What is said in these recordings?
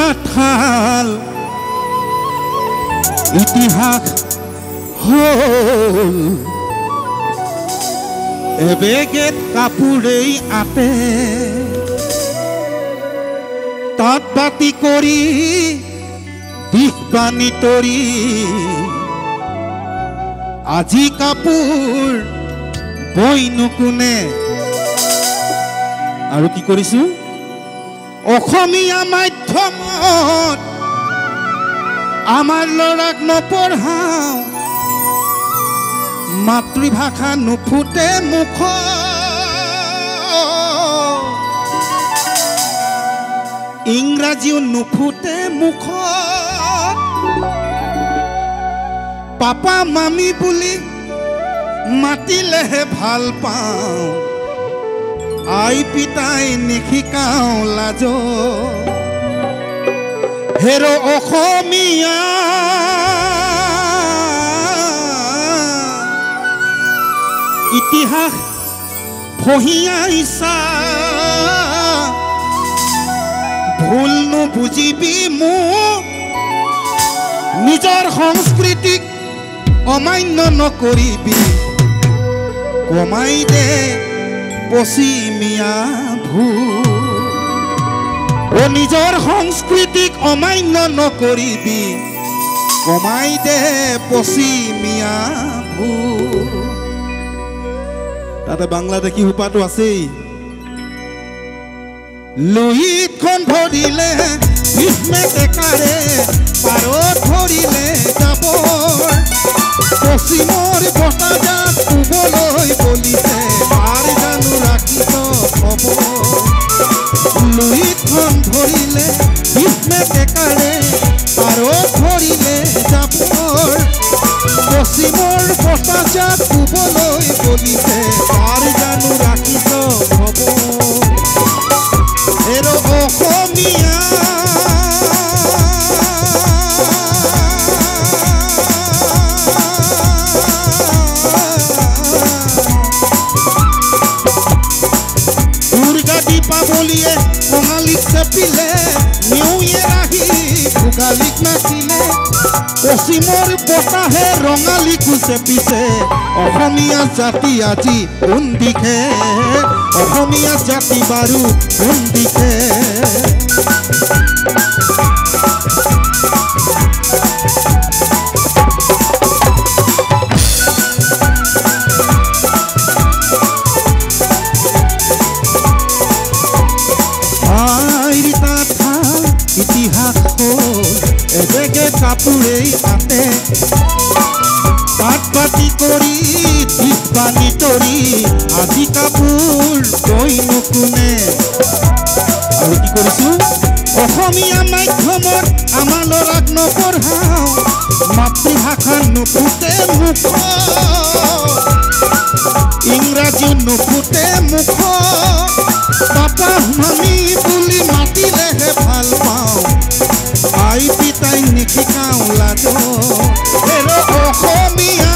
তাঁতশাল ইতিহাস হল এবেগেত কাপোৰেই আতে তাঁত বাতি কৰি দিশ বানি তৰি আজি কাপোৰ বইনো কোনে আৰু কি কৰিছো অসমীয়া মাধ্যমত আমাৰ ল'ৰাক নপঢ়াও মাতৃভাষা নুফুটে মুখ ইংৰাজীও নুফুটে মুখ পাপা মামি বুলি মাতিলেহে ভাল পাওঁ আই পিতাই নিশিকাওঁ লাজ হেৰ' অসমীয়া ইতিহাস ফহিয়াইছা ভুল নুবুজিবি মোক নিজৰ সংস্কৃতিক অমান্য নকৰিবি কমাই দে পশ্চিমীয়া ভুল ও নিজৰ সংস্কৃতিক অমান্য নকৰিবি কমাই দে পশ্চিমীয়া ভুল তাতে বাংলাদেশী সোপাটো আছেই লোহিতখন ধৰিলে ভীষ্মে টেকাৰে পাৰত ধৰিলে জাবৰ পশ্চিমৰ বতাহজাক শুবলৈ বলিছে পাৰ জানো ৰাখিছ খবৰ লোহিতখন ধৰিলে ভীষ্মে টেকাৰে পাৰত ধৰিলে জাবৰ পশ্চিমৰ বতাহজাক শুবলৈ বলিছে পাৰ জানো ৰাখিছ খবৰ হেৰ' অসমীয়া দীপাৱলীয়ে কঙালীক চেপিলে নিউ ইয়েৰ আহি ভোগালীক নাচিলে পশ্চিমৰ বতাহে ৰঙালীকো চেপিছে অসমীয়া জাতি আজি কোন দিশে অসমীয়া জাতি বাৰু কোন দিশে ইতিহাস হল এবেগে কাপোৰেই আতে তাঁত বাতি কৰি দিশ বানি তৰি আজি কাপোৰ বইনো কোনে আৰু কি কৰিছো অসমীয়া মাধ্যমত আমাৰ ল'ৰাক নপঢ়াও মাতৃভাষা নুফুটে মুখ ইংৰাজী নুফুটে মুখ পাপা মামি বুলি মাতিলেহে ভাল পাওঁ আই পিতাই নিশিকাওঁ লাজ হেৰ' অসমীয়া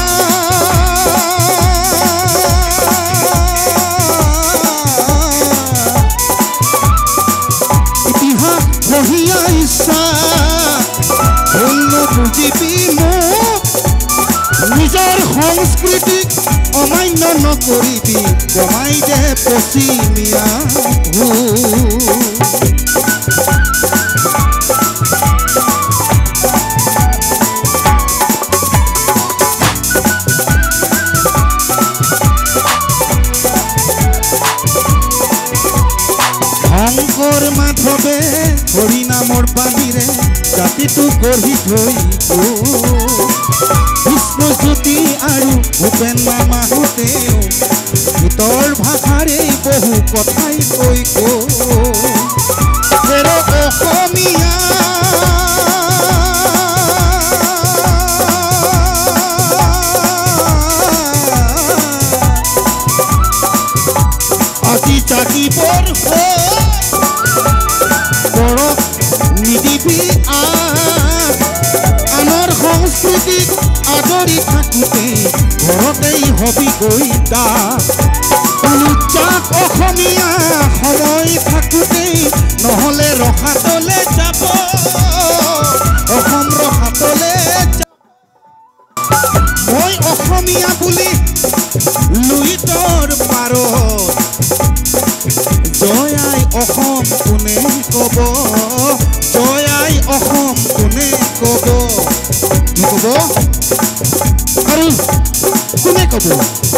ইতিহাস ফহিয়াইছা ভুল নুবুজিবি মোক নিজৰ সংস্কৃতিক অমান্য নকৰিবি কমাই দে পশ্চিমীয়া ভুল শংকৰ মাধৱে হৰি নামৰ বাণীৰে জাতিটো গঢ়ি থৈ বিষ্ণুজ্যোতি আৰু ভূপেন মামাহঁতেও গীতৰ ভাষাৰে বহু কথাই কৈ হেৰ' অসমীয়া আজি জাগিবৰ পৰক নিদিবি আনৰ সংস্কৃতিক আদৰি থাকোঁতে ঘৰতেই হবি গৈ যাক অসমীয়া সময় থাকোঁতেই নহ'লে ৰখাতলে যাব হ'ব